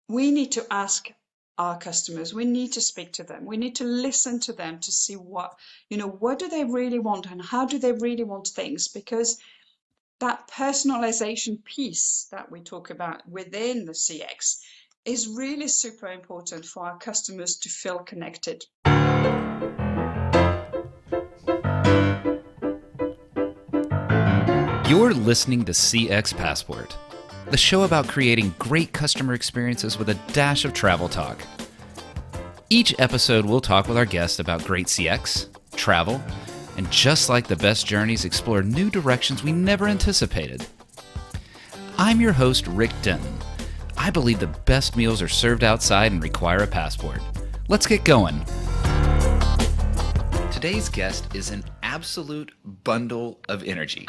we need to ask our customers, we need to speak to them, we need to listen to them to see what do they really want and how do they really want things, because that personalization piece that we talk about within the CX is really super important for our customers to feel connected. You're listening to CX Passport, the show about creating great customer experiences with a dash of travel talk. Each episode, we'll talk with our guests about great CX, travel, and just like the best journeys, explore new directions we never anticipated. I'm your host, Rick Denton. I believe the best meals are served outside and require a passport. Let's get going. Today's guest is an absolute bundle of energy.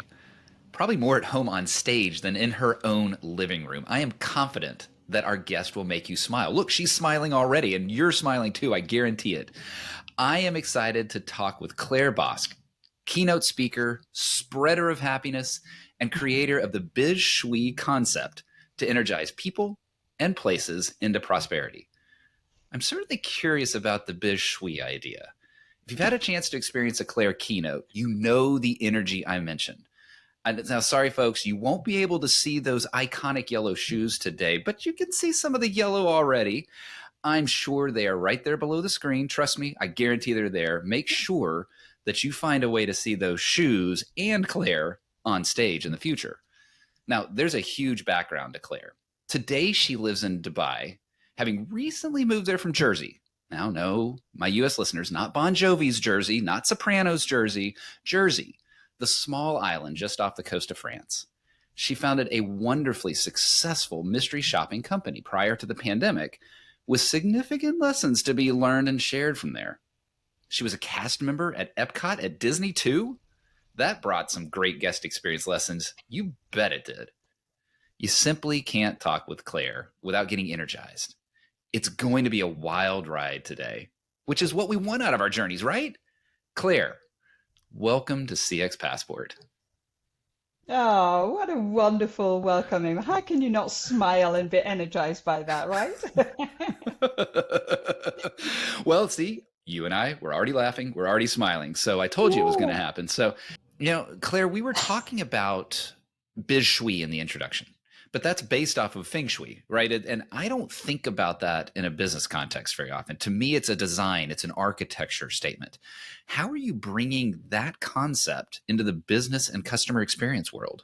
Probably more at home on stage than in her own living room. I am confident that our guest will make you smile. Look, she's smiling already, and you're smiling too, I guarantee it. I am excited to talk with Claire Boscq, keynote speaker, spreader of happiness, and creator of the BizShui concept to energize people and places into prosperity. I'm certainly curious about the BizShui idea. If you've had a chance to experience a Claire keynote, you know the energy I mentioned. Now, sorry, folks, you won't be able to see those iconic yellow shoes today, but you can see some of the yellow already. I'm sure they are right there below the screen. Trust me, I guarantee they're there. Make sure that you find a way to see those shoes and Claire on stage in the future. Now, there's a huge background to Claire. Today, she lives in Dubai, having recently moved there from Jersey. Now, no, my U.S. listeners, not Bon Jovi's Jersey, not Sopranos Jersey, Jersey, the small island just off the coast of France. She founded a wonderfully successful mystery shopping company prior to the pandemic, with significant lessons to be learned and shared from there. She was a cast member at Epcot at Disney too. That brought some great guest experience lessons. You bet it did. You simply can't talk with Claire without getting energized. It's going to be a wild ride today, which is what we want out of our journeys, right? Claire, welcome to CX Passport. Oh, what a wonderful welcoming. How can you not smile and be energized by that, right? Well, see, you and I, we're already laughing. We're already smiling. So I told you it was going to happen. So, Claire, we were talking about BizShui in the introduction, but that's based off of Feng Shui, right? And I don't think about that in a business context very often. To me, it's a design, it's an architecture statement. How are you bringing that concept into the business and customer experience world?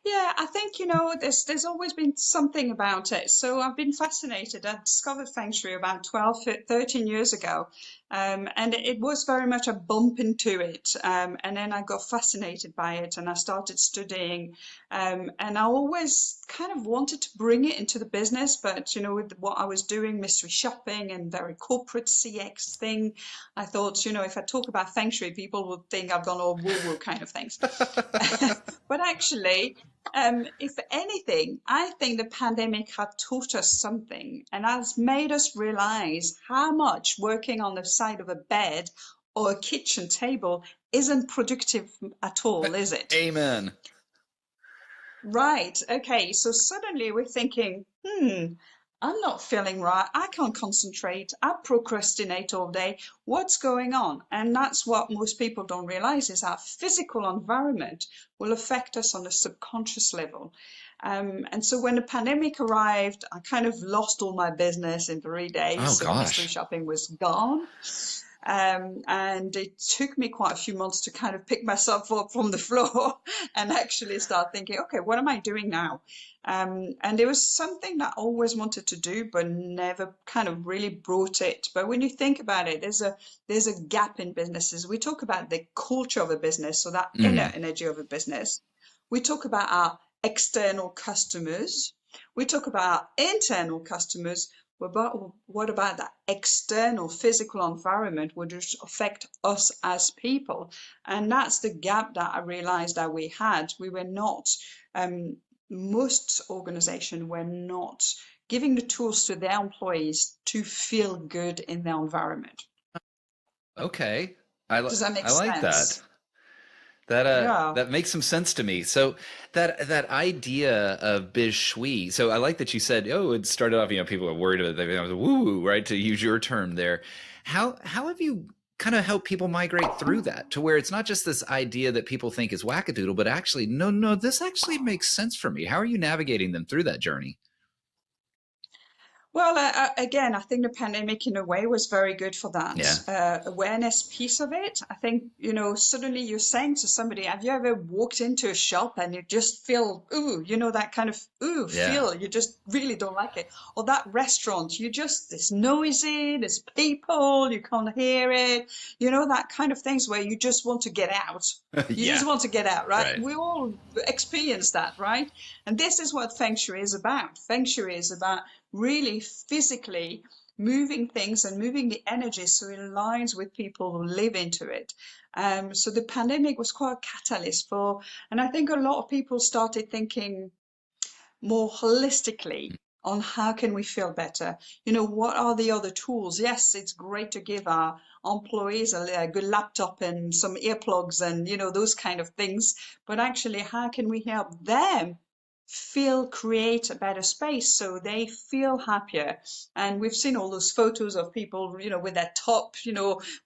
Yeah, I think, there's always been something about it. So I've been fascinated. I discovered Feng Shui about 12, 13 years ago. And it was very much a bump into it. And then I got fascinated by it and I started studying. And I always kind of wanted to bring it into the business, but, with what I was doing, mystery shopping and very corporate CX thing, I thought, if I talk about Feng Shui, people would think I've gone all woo-woo kind of things. But actually, if anything, I think the pandemic had taught us something and has made us realize how much working on the side of a bed or a kitchen table isn't productive at all, is it? Amen. Right. Okay. So suddenly we're thinking, I'm not feeling right. I can't concentrate. I procrastinate all day. What's going on? And that's what most people don't realize is our physical environment will affect us on a subconscious level. And so when the pandemic arrived, I kind of lost all my business in 3 days. Oh, so mystery gosh. shopping was gone. And it took me quite a few months to kind of pick myself up from the floor and actually start thinking, okay, what am I doing now? And it was something that I always wanted to do, but never kind of really brought it. But when you think about it, there's a gap in businesses. We talk about the culture of a business, so that inner energy of a business. We talk about our external customers. We talk about internal customers. But what about that external physical environment would affect us as people? And that's the gap that I realized that we had. We were not, most organizations were not giving the tools to their employees to feel good in their environment. Okay. Does that make I like sense? that. Yeah. That makes some sense to me. So that idea of BizShui. So I like that you said, oh, it started off, people are worried about it. I was woo, right? To use your term there. How have you kind of helped people migrate through that to where it's not just this idea that people think is wackadoodle, but actually, no, this actually makes sense for me. How are you navigating them through that journey? Well, again, I think the pandemic in a way was very good for that Yeah. awareness piece of it. I think, suddenly you're saying to somebody, have you ever walked into a shop and you just feel, ooh, that kind of, ooh, Yeah. feel, you just really don't like it. Or that restaurant, it's noisy, there's people, you can't hear it, that kind of things where you just want to get out. You Yeah. just want to get out, right? Right. We all experience that, right? And this is what Feng Shui is about. Feng Shui is about really physically moving things and moving the energy so it aligns with people who live into it. So the pandemic was quite a catalyst and I think a lot of people started thinking more holistically on how can we feel better? What are the other tools? Yes, it's great to give our employees a good laptop and some earplugs and, those kind of things. But actually, how can we help them create a better space so they feel happier? And we've seen all those photos of people, with their top,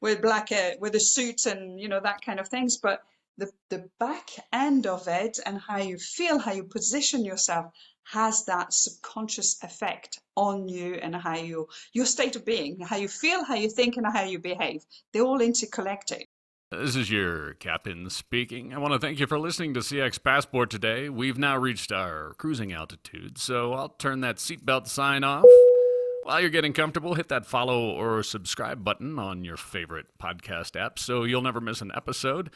with black, with a suit and, that kind of things. But the back end of it and how you feel, how you position yourself has that subconscious effect on you and how your state of being, how you feel, how you think, and how you behave. They're all interconnected. This is your captain speaking. I want to thank you for listening to CX Passport today. We've now reached our cruising altitude, so I'll turn that seatbelt sign off. While you're getting comfortable, hit that follow or subscribe button on your favorite podcast app so you'll never miss an episode.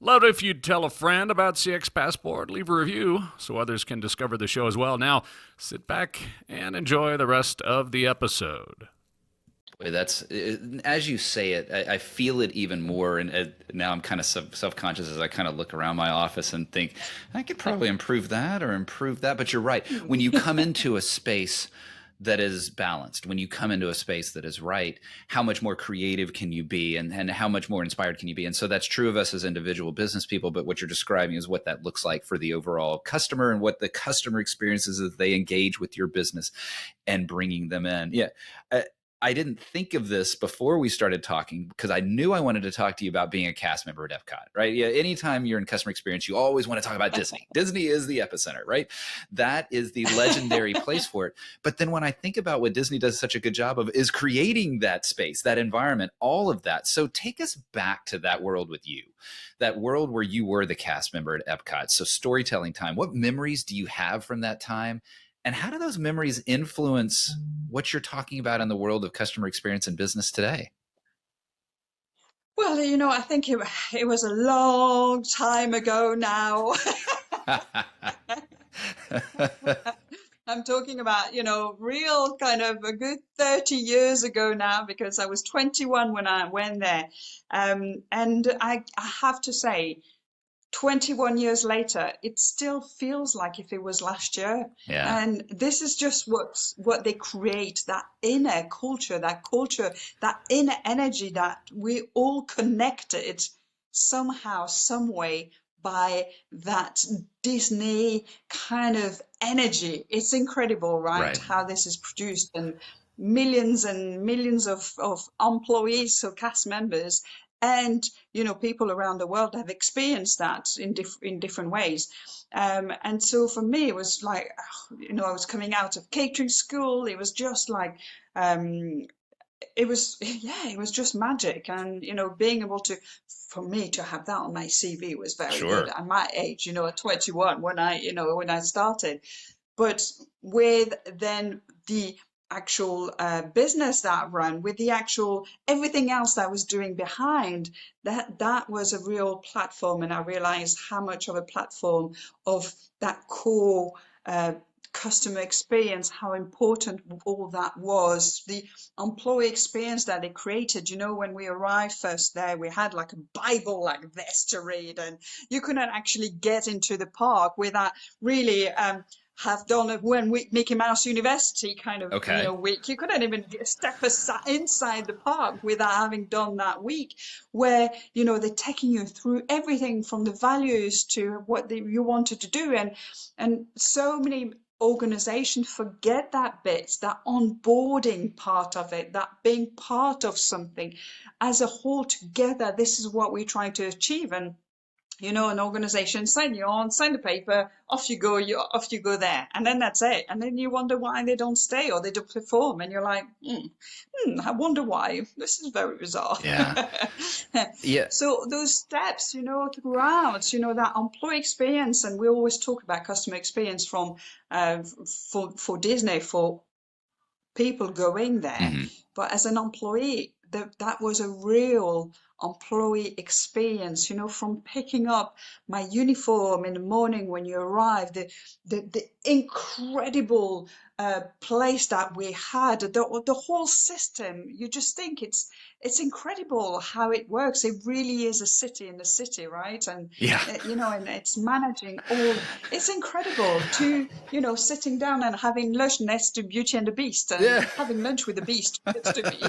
Love it if you'd tell a friend about CX Passport, leave a review so others can discover the show as well. Now, sit back and enjoy the rest of the episode. That's, as you say it, I feel it even more. And now I'm kind of self-conscious as I kind of look around my office and think, I could probably improve that or improve that. But you're right. When you come into a space that is balanced, when you come into a space that is right, how much more creative can you be and how much more inspired can you be? And so that's true of us as individual business people, but what you're describing is what that looks like for the overall customer and what the customer experiences as they engage with your business and bringing them in. Yeah. I didn't think of this before we started talking because I knew I wanted to talk to you about being a cast member at Epcot, right? Yeah. Anytime you're in customer experience, you always want to talk about Disney. Disney is the epicenter, right? That is the legendary place for it. But then when I think about what Disney does such a good job of is creating that space, that environment, all of that. So take us back to that world with you, that world where you were the cast member at Epcot. So storytelling time, what memories do you have from that time? And how do those memories influence what you're talking about in the world of customer experience and business today? Well, I think it was a long time ago now. I'm talking about, real kind of a good 30 years ago now, because I was 21 when I went there. And I have to say, 21 years later, it still feels like if it was last year. Yeah. And this is just what they create, that inner culture, that inner energy that we all connected somehow, some way by that Disney kind of energy. It's incredible, right? How this is produced and millions of employees, so cast members, and people around the world have experienced that in different ways. And so for me, it was like, I was coming out of catering school. It was just like, it was just magic. And being able to, for me to have that on my CV was very good at my age, at 21 when I started. But with then the actual business that I run, with the actual everything else that I was doing behind, that was a real platform. And I realized how much of a platform of that core customer experience, how important all that was, the employee experience that they created. When we arrived first there, we had like a Bible like this to read, and you couldn't actually get into the park without really have done a 1 week Mickey Mouse University kind of, Okay. week. You couldn't even step inside the park without having done that week, where, they're taking you through everything from the values to what you wanted to do. And so many organizations forget that bit, that onboarding part of it, that being part of something as a whole together. This is what we're trying to achieve. And an organization sign you on, sign the paper, off you go there, and then that's it. And then you wonder why they don't stay or they don't perform, and you're like, I wonder why. This is very bizarre. Yeah. Yeah. So those steps, throughout, that employee experience, and we always talk about customer experience from for Disney, for people going there. Mm-hmm. But as an employee, that was a real employee experience, from picking up my uniform in the morning when you arrived, the incredible place that we had, the whole system. You just think it's incredible how it works. It really is a city in the city, right? And Yeah. and it's managing all. It's incredible to sitting down and having lunch next to Beauty and the Beast, and having lunch with the Beast next to me.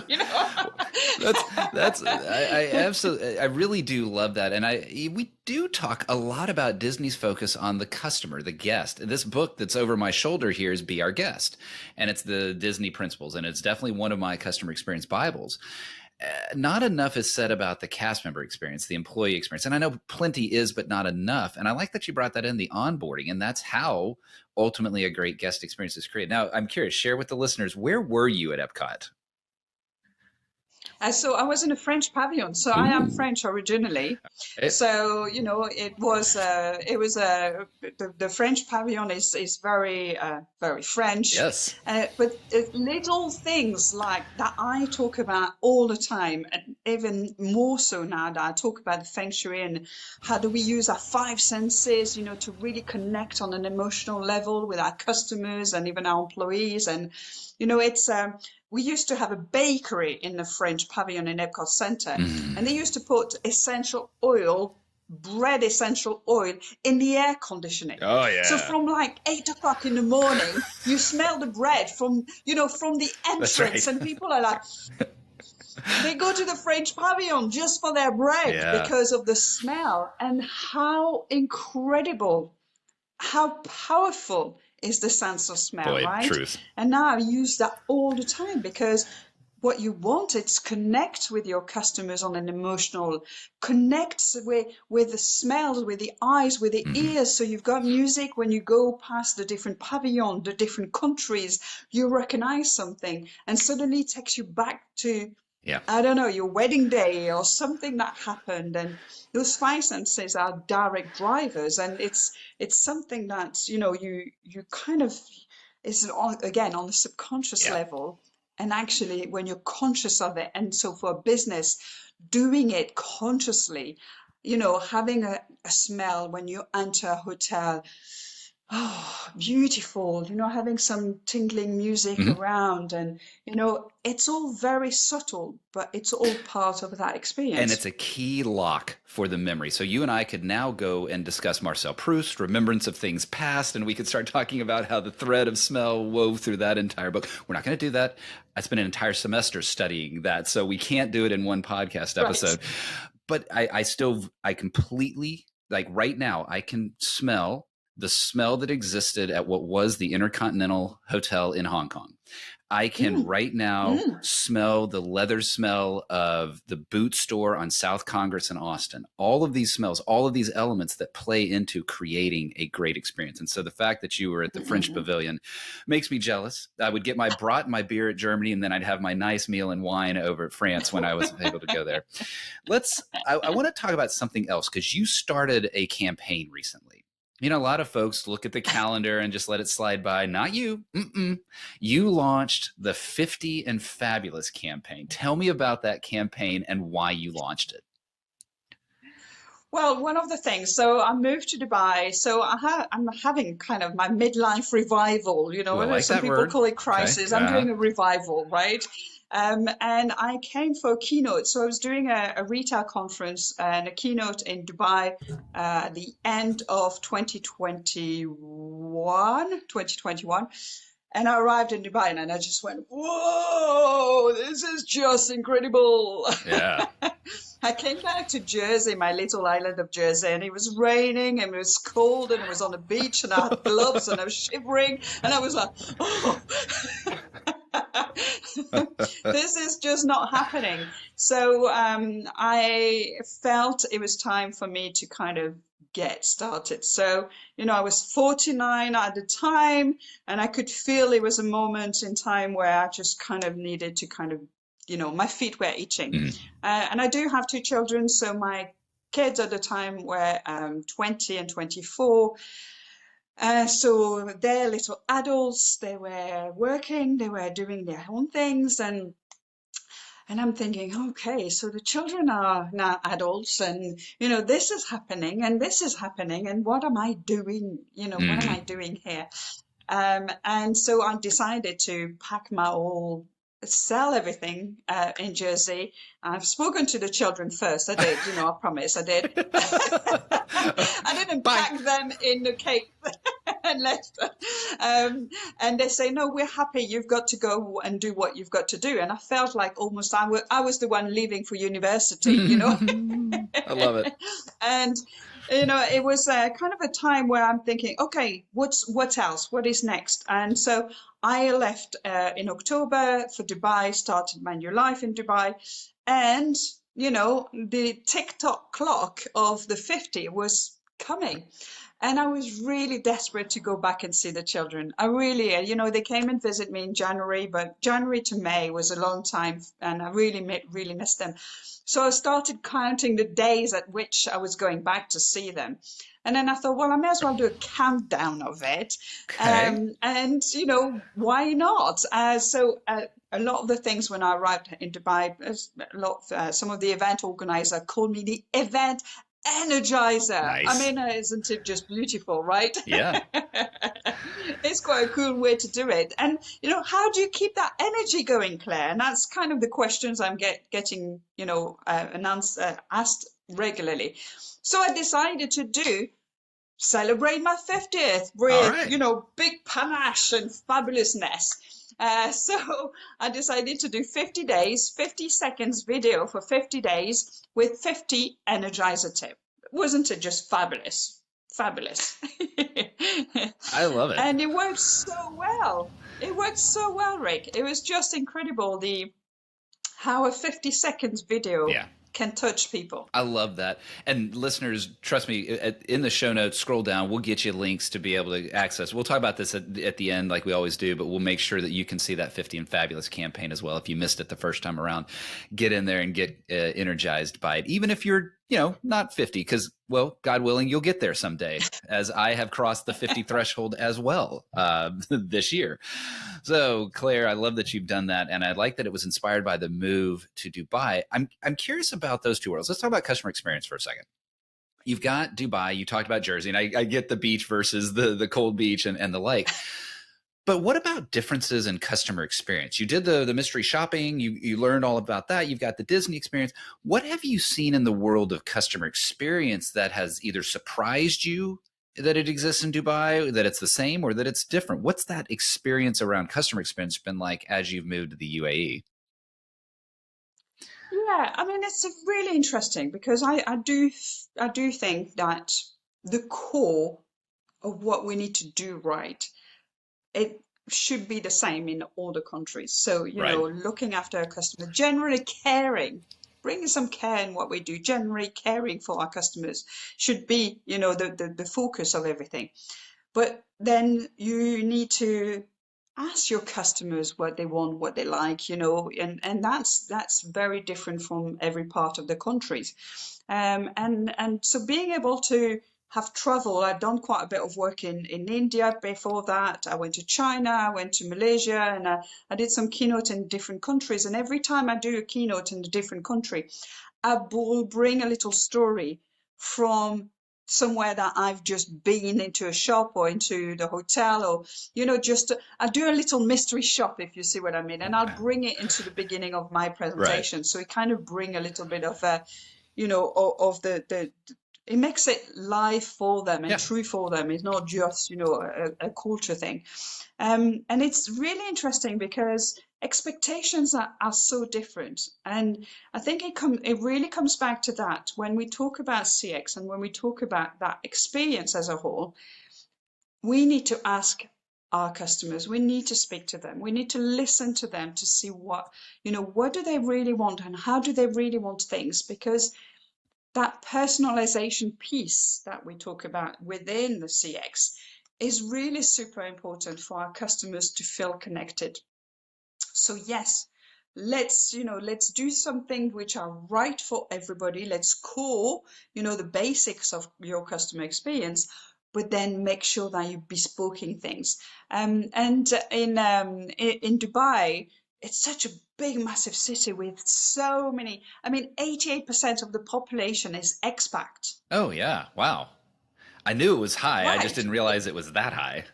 I absolutely, I really do love that. And we do talk a lot about Disney's focus on the customer, the guest. This book that's over my shoulder here is Be Our Guest, and it's the Disney principles. And it's definitely one of my customer experience Bibles. Not enough is said about the cast member experience, the employee experience. And I know plenty is, but not enough. And I like that you brought that in, the onboarding. And that's how ultimately a great guest experience is created. Now, I'm curious, share with the listeners, where were you at Epcot? So I was in a French pavilion. So I am French originally. So it was the French pavilion is very very French. Yes. But little things like that I talk about all the time, and even more so now that I talk about the Feng Shui and how do we use our five senses, to really connect on an emotional level with our customers and even our employees. And it's we used to have a bakery in the French pavilion in Epcot Center, and they used to put bread essential oil in the air conditioning. Oh yeah. So from like 8 o'clock in the morning, you smell the bread from the entrance. That's right. And people are like, they go to the French pavilion just for their bread because of the smell. And how incredible, how powerful is the sense of smell, right? Truth. And now I use that all the time, because what you want is connect with your customers on an emotional, connect with the smells, with the eyes, with the ears. So you've got music when you go past the different pavilions, the different countries, you recognize something, and suddenly it takes you back to, I don't know, your wedding day or something that happened. And those five senses are direct drivers, and it's something that you kind of is again on the subconscious level. And actually, when you're conscious of it, and so for a business, doing it consciously, having a smell when you enter a hotel, beautiful, having some tingling music around, and it's all very subtle, but it's all part of that experience. And it's a key lock for the memory. So you and I could now go and discuss Marcel Proust, Remembrance of Things Past, and we could start talking about how the thread of smell wove through that entire book. We're not going to do that. I spent an entire semester studying that, so we can't do it in one podcast episode. But I completely, like right now, I can smell the smell that existed at what was the Intercontinental Hotel in Hong Kong. I can right now smell the leather smell of the boot store on South Congress in Austin. All of these smells, all of these elements that play into creating a great experience. And so the fact that you were at the French Pavilion makes me jealous. I would get brought my beer at Germany, and then I'd have my nice meal and wine over at France when I was able to go there. I want to talk about something else, because you started a campaign recently. A lot of folks look at the calendar and just let it slide by. Not you. You launched the 50 and Fabulous campaign. Tell me about that campaign and why you launched it. Well, one of the things, so I moved to Dubai, so I'm having kind of my midlife revival, some people call it crisis. Okay. I'm doing a revival, right? And I came for a keynote. So I was doing a retail conference and a keynote in Dubai the end of 2021. 2021. And I arrived in Dubai and I just went, whoa, this is just incredible. Yeah. I came back to Jersey, my little island of Jersey, and it was raining and it was cold and it was on the beach and I had gloves and I was shivering and I was like, oh, this is just not happening. So I felt it was time for me to kind of get started. So, I was 49 at the time and I could feel it was a moment in time where I just kind of needed to kind of, my feet were itching. And I do have two children. So my kids at the time were 20 and 24. So they're little adults, they were working, they were doing their own things. And I'm thinking, okay, so the children are now adults and, this is happening and this is happening. And what am I doing? What am I doing here? And so I decided to pack my all, sell everything in Jersey. I've spoken to the children first. I did, I promise I did. I didn't pack them in the cake and left. And they say, no, we're happy. You've got to go and do what you've got to do. And I felt like almost I was the one leaving for university, I love it. And it was kind of a time where I'm thinking, okay, what else? What is next? And so I left in October for Dubai, started my new life in Dubai. And, the TikTok clock of the 50 was coming. And I was really desperate to go back and see the children. I really, they came and visit me in January, but January to May was a long time and I really missed them. So I started counting the days at which I was going back to see them. And then I thought, well, I may as well do a countdown of it. Okay. And, why not? So a lot of the things when I arrived in Dubai, some of the event organizer called me the event energizer. Nice. I mean, isn't it just beautiful, right? Yeah. It's quite a cool way to do it. And, how do you keep that energy going, Claire? And that's kind of the questions I'm getting, asked regularly. So I decided to celebrate my 50th with, big panache and fabulousness. So I decided to do 50 days, 50 seconds video for 50 days with 50 energizer tips. Wasn't it just fabulous? Fabulous. I love it. And it worked so well. It worked so well, Rick. It was just incredible how a 50 seconds video can touch people. I love that. And listeners, trust me, in the show notes, scroll down. We'll get you links to be able to access. We'll talk about this at the end like we always do, but we'll make sure that you can see that 50 and Fabulous campaign as well. If you missed it the first time around, get in there and get energized by it. Even if you're, not 50, because, well, God willing, you'll get there someday, as I have crossed the 50 threshold as well this year. So, Claire, I love that you've done that, and I like that it was inspired by the move to Dubai. I'm curious about those two worlds. Let's talk about customer experience for a second. You've got Dubai, you talked about Jersey, and I get the beach versus the cold beach and the like. But what about differences in customer experience? You did the mystery shopping, you learned all about that, you've got the Disney experience. What have you seen in the world of customer experience that has either surprised you that it exists in Dubai, that it's the same, or that it's different? What's that experience around customer experience been like as you've moved to the UAE? Yeah, I mean, it's really interesting because I do think that the core of what we need to do right, it should be the same in all the countries. So, looking after our customer, generally caring, bringing some care in what we do, generally caring for our customers should be, the focus of everything. But then you need to ask your customers what they want, what they like, and that's very different from every part of the countries. And so being able to have traveled, I've done quite a bit of work in India before that. I went to China, I went to Malaysia, and I did some keynote in different countries. And every time I do a keynote in a different country, I will bring a little story from somewhere that I've just been into a shop or into the hotel or, I do a little mystery shop, if you see what I mean. And I'll bring it into the beginning of my presentation. Right. So it kind of bring a little bit of, of the it makes it live for them and Yeah. true for them. It's not just, a culture thing. And it's really interesting because expectations are so different. And I think it really comes back to that when we talk about CX and when we talk about that experience as a whole, we need to ask our customers, we need to speak to them, we need to listen to them to see what do they really want and how do they really want things, because that personalization piece that we talk about within the CX is really super important for our customers to feel connected. So yes, let's do something which are right for everybody. Let's core, the basics of your customer experience, but then make sure that you're bespoking things. And in Dubai, it's such a big, massive city with so many. I mean, 88% of the population is expat. Oh, yeah. Wow. I knew it was high. I just Right. didn't realize it was that high.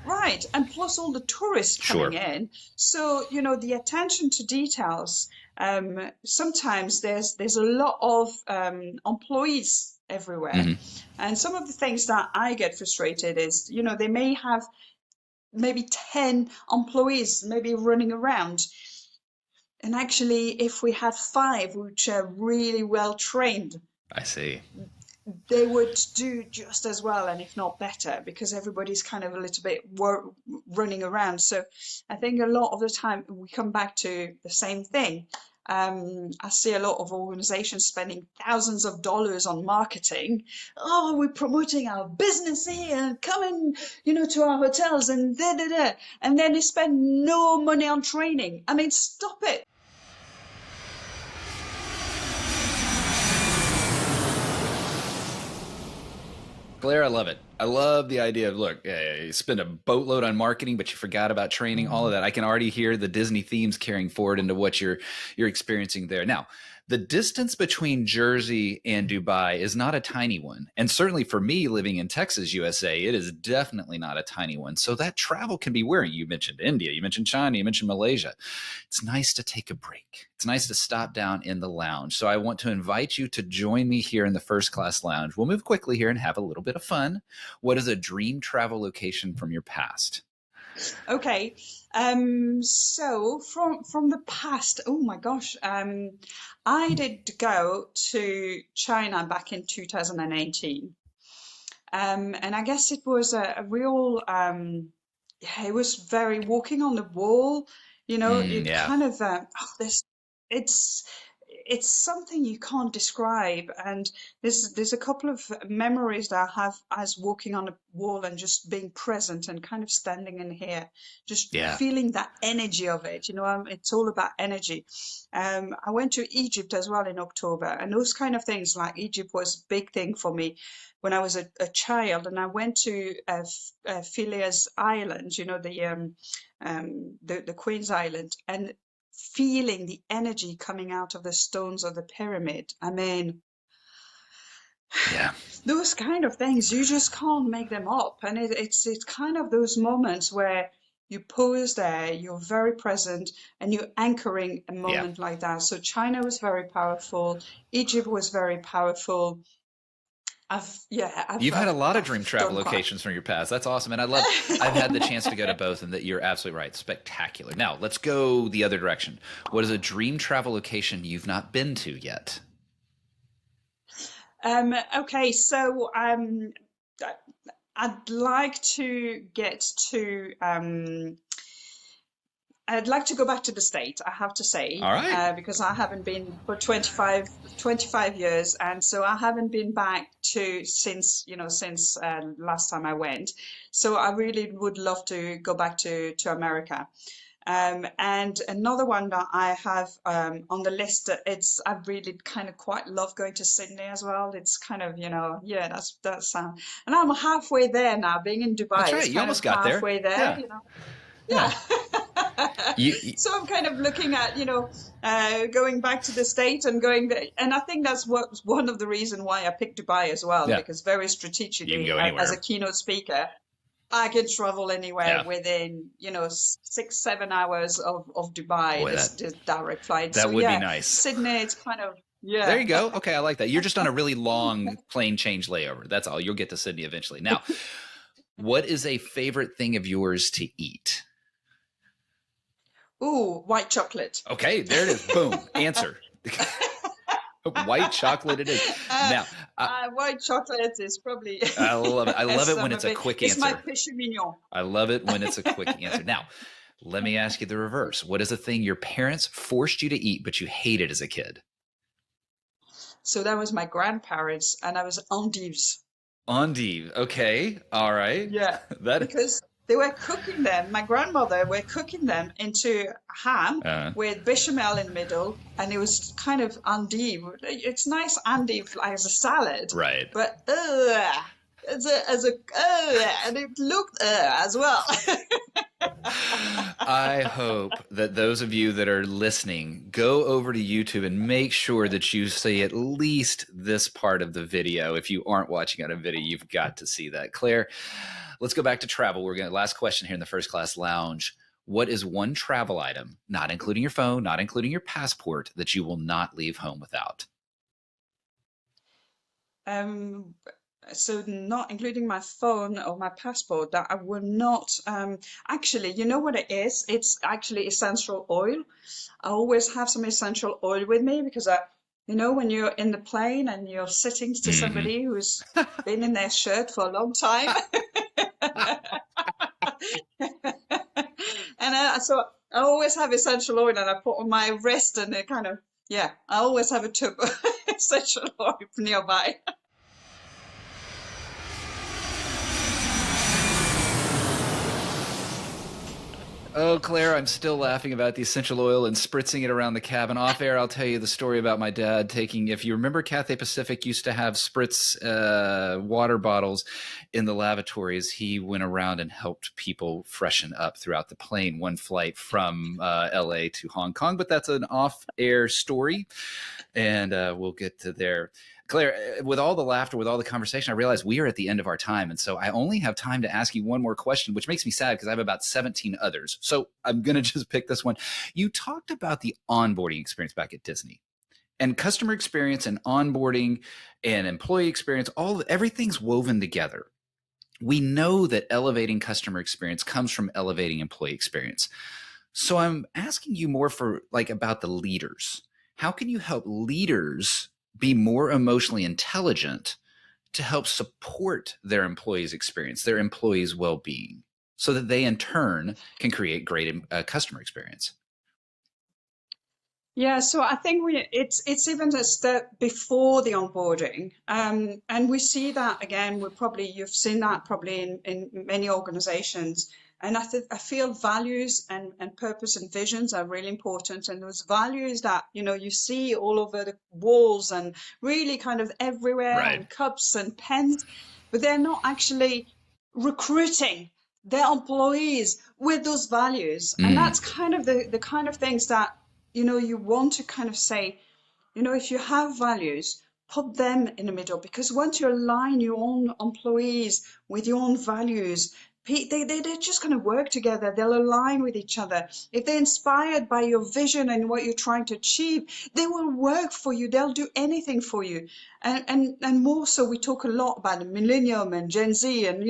Right, and plus all the tourists Sure. coming in. So, the attention to details, sometimes there's a lot of employees everywhere. Hmm. And some of the things that I get frustrated is, they may have maybe 10 employees maybe running around. And actually, if we had 5 which are really well trained, I see. they would do just as well, and if not better, because everybody's kind of a little bit running around. So I think a lot of the time we come back to the same thing. I see a lot of organizations spending thousands of dollars on marketing. Oh, we're promoting our business here, come in, to our hotels and da da da. And then they spend no money on training. I mean, stop it. Claire, I love it. I love the idea of, look, you spend a boatload on marketing, but you forgot about training, all of that. I can already hear the Disney themes carrying forward into what you're experiencing there. Now, the distance between Jersey and Dubai is not a tiny one. And certainly for me living in Texas, USA, it is definitely not a tiny one. So that travel can be wearing. You mentioned India, you mentioned China, you mentioned Malaysia. It's nice to take a break. It's nice to stop down in the lounge. So I want to invite you to join me here in the First Class Lounge. We'll move quickly here and have a little bit of fun. What is a dream travel location from your past? Okay, so from the past, oh my gosh, I did go to China back in 2018, and I guess it was a real, yeah, it was very walking on the wall, you Yeah. kind of, it's it's something you can't describe, and there's a couple of memories that I have as walking on a wall and just being present and kind of standing in here, just Yeah. feeling that energy of it. It's all about energy. I went to Egypt as well in October, and those kind of things, like Egypt was a big thing for me when I was a child, and I went to Phileas Island, the Queen's Island, and feeling the energy coming out of the stones of the pyramid. I mean, Yeah. those kind of things, you just can't make them up. And it's kind of those moments where you pause there, you're very present, and you're anchoring a moment like that. So China was very powerful. Egypt was very powerful. You've had a lot of dream I've travel done quite. locations from your past. That's awesome. And I've had the chance to go to both, and that you're absolutely right. Spectacular. Now, let's go the other direction. What is a dream travel location you've not been to yet? Okay, so I'd like to get to I'd like to go back to the States, I have to say, All right. because I haven't been for 25 years, and so I haven't been back to since last time I went. So I really would love to go back to America. And another one that I have on the list, I really kind of quite love going to Sydney as well. It's kind of, yeah, that's and I'm halfway there now. Being in That's Dubai, right. it's You kind of almost got there. halfway there, Yeah. Yeah. You, So I'm kind of looking at, going back to the States and going there. And I think that's one of the reasons why I picked Dubai as well, Yeah. because very you can strategically, go as anywhere. a keynote speaker, I can travel anywhere Yeah. within, 6-7 hours of Dubai, Boy, this direct flight. that So would be yeah, nice. Sydney, it's kind of, Yeah. There you go. Okay, I like that. You're just on a really long plane change layover. That's all. You'll get to Sydney eventually. Now, what is a favorite thing of yours to eat? Ooh, white chocolate. Okay, there it is. Boom. Answer. White chocolate it is. Now, White chocolate is probably. I love it. I love Yes, it when it's a quick it's my answer. péché mignon. I love it when it's a quick answer. Now, let me ask you the reverse. What is a thing your parents forced you to eat, but you hated as a kid? So that was my grandparents, and I was endives. Endive. Okay. All right. Yeah, That. because they were cooking them. My grandmother were cooking them into ham with bechamel in the middle, and it was kind of endive. It's nice endive like as a salad, Right. but and it looked as well. I hope that those of you that are listening go over to YouTube and make sure that you see at least this part of the video. If you aren't watching on a video, you've got to see that. Claire, let's go back to travel. We're going to last question here in the First Class Lounge. What is one travel item, not including your phone, not including your passport, that you will not leave home without? So not including my phone or my passport, that I will not, actually, you know what it is? It's actually essential oil. I always have some essential oil with me because when you're in the plane and you're sitting to somebody who's been in their shirt for a long time. And so I always have essential oil and I put on my wrist and it kind of, I always have a tube of essential oil nearby. Oh, Claire, I'm still laughing about the essential oil and spritzing it around the cabin. Off air, I'll tell you the story about my dad taking, if you remember, Cathay Pacific used to have spritz water bottles in the lavatories. He went around and helped people freshen up throughout the plane, one flight from LA to Hong Kong. But that's an off-air story, and we'll get to there. Claire, with all the laughter, with all the conversation, I realize we are at the end of our time. And so I only have time to ask you one more question, which makes me sad because I have about 17 others. So I'm going to just pick this one. You talked about the onboarding experience back at Disney, and customer experience and onboarding and employee experience, everything's woven together. We know that elevating customer experience comes from elevating employee experience. So I'm asking you more about the leaders. How can you help leaders be more emotionally intelligent to help support their employees' experience, their employees' well-being, so that they in turn can create great customer experience? Yeah, so I think it's even a step before the onboarding, and we see that again. You've seen that probably in many organizations, and I feel values and purpose and visions are really important, and those values that you see all over the walls and really kind of everywhere, Right. and cups and pens, but they're not actually recruiting their employees with those values, and that's kind of the kind of things that you want to kind of say, if you have values, put them in the middle, because once you align your own employees with your own values, they're just going to work together. They'll align with each other. If they're inspired by your vision and what you're trying to achieve, they will work for you. They'll do anything for you. And more so, we talk a lot about the millennium and Gen Z, and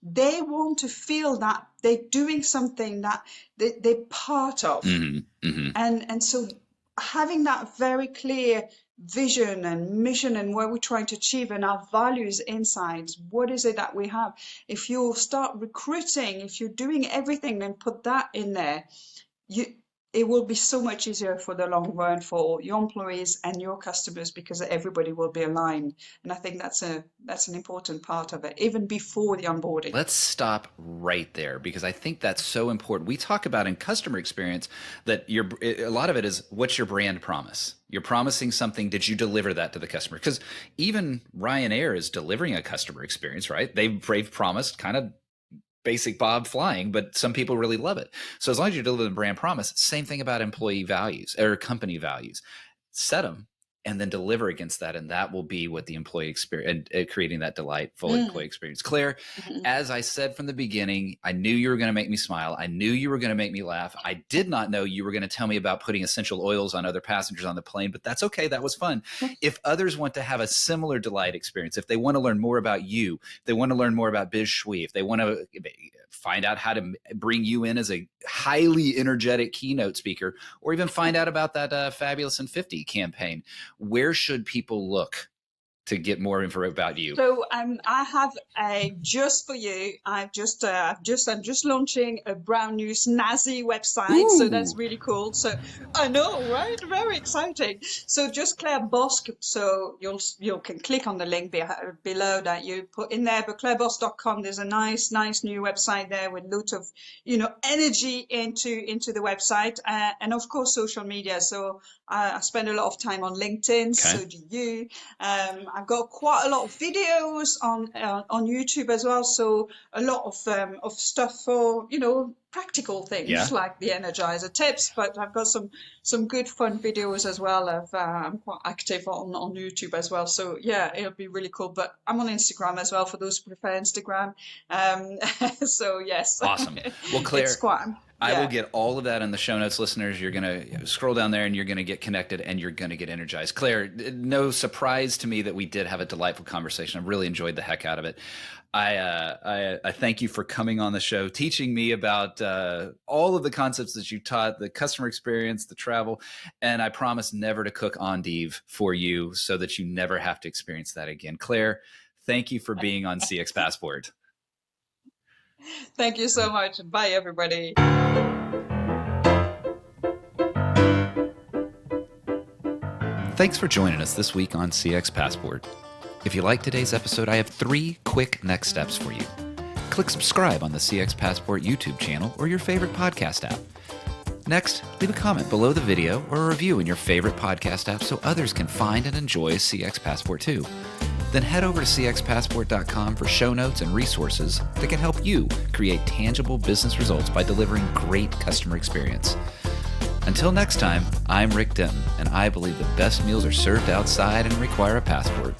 they want to feel that they're doing something that they're part of. And so having that very clear vision and mission and what we're trying to achieve and our values inside, what is it that we have? If you start recruiting, if you're doing everything, then put that in there. It will be so much easier for the long run for your employees and your customers, because everybody will be aligned. And I think that's an important part of it, even before the onboarding. Let's stop right there, because I think that's so important. We talk about in customer experience that a lot of it is, what's your brand promise? You're promising something. Did you deliver that to the customer? Because even Ryanair is delivering a customer experience, right? They've promised kind of basic Bob flying, but some people really love it. So as long as you deliver the brand promise, same thing about employee values or company values, set them and then deliver against that. And that will be what the employee experience and creating that delightful employee experience. Claire, as I said from the beginning, I knew you were going to make me smile. I knew you were going to make me laugh. I did not know you were going to tell me about putting essential oils on other passengers on the plane, but that's okay. That was fun. If others want to have a similar delight experience, if they want to learn more about you, if they want to learn more about BizShui, if they want to find out how to bring you in as a highly energetic keynote speaker, or even find out about that Fabulous and 50 campaign, where should people look to get more info about you? So I have just for you. I'm just launching a brand new snazzy website. Ooh. So that's really cool. So I know, right? Very exciting. So just Claire Boscq. So you can click on the link below that you put in there. But ClaireBoscq.com. There's a nice new website there with lots of energy into the website, and of course social media. So I spend a lot of time on LinkedIn. Okay. So do you. I've got quite a lot of videos on YouTube as well. So a lot of stuff for practical things like the Energizer tips. But I've got some good fun videos as well. I'm quite active on YouTube as well. So yeah, it'll be really cool. But I'm on Instagram as well for those who prefer Instagram. So yes. Awesome. Well, Claire, it's quite. I will get all of that in the show notes, listeners. You're going to scroll down there and you're going to get connected and you're going to get energized. Claire, no surprise to me that we did have a delightful conversation. I really enjoyed the heck out of it. I thank you for coming on the show, teaching me about all of the concepts that you taught, the customer experience, the travel, and I promise never to cook endive for you so that you never have to experience that again. Claire, thank you for being on CX Passport. Thank you so much. Bye, everybody. Thanks for joining us this week on CX Passport. If you like today's episode, I have 3 quick next steps for you. Click subscribe on the CX Passport YouTube channel or your favorite podcast app. Next, leave a comment below the video or a review in your favorite podcast app so others can find and enjoy CX Passport too. Then head over to cxpassport.com for show notes and resources that can help you create tangible business results by delivering great customer experience. Until next time, I'm Rick Denton, and I believe the best meals are served outside and require a passport.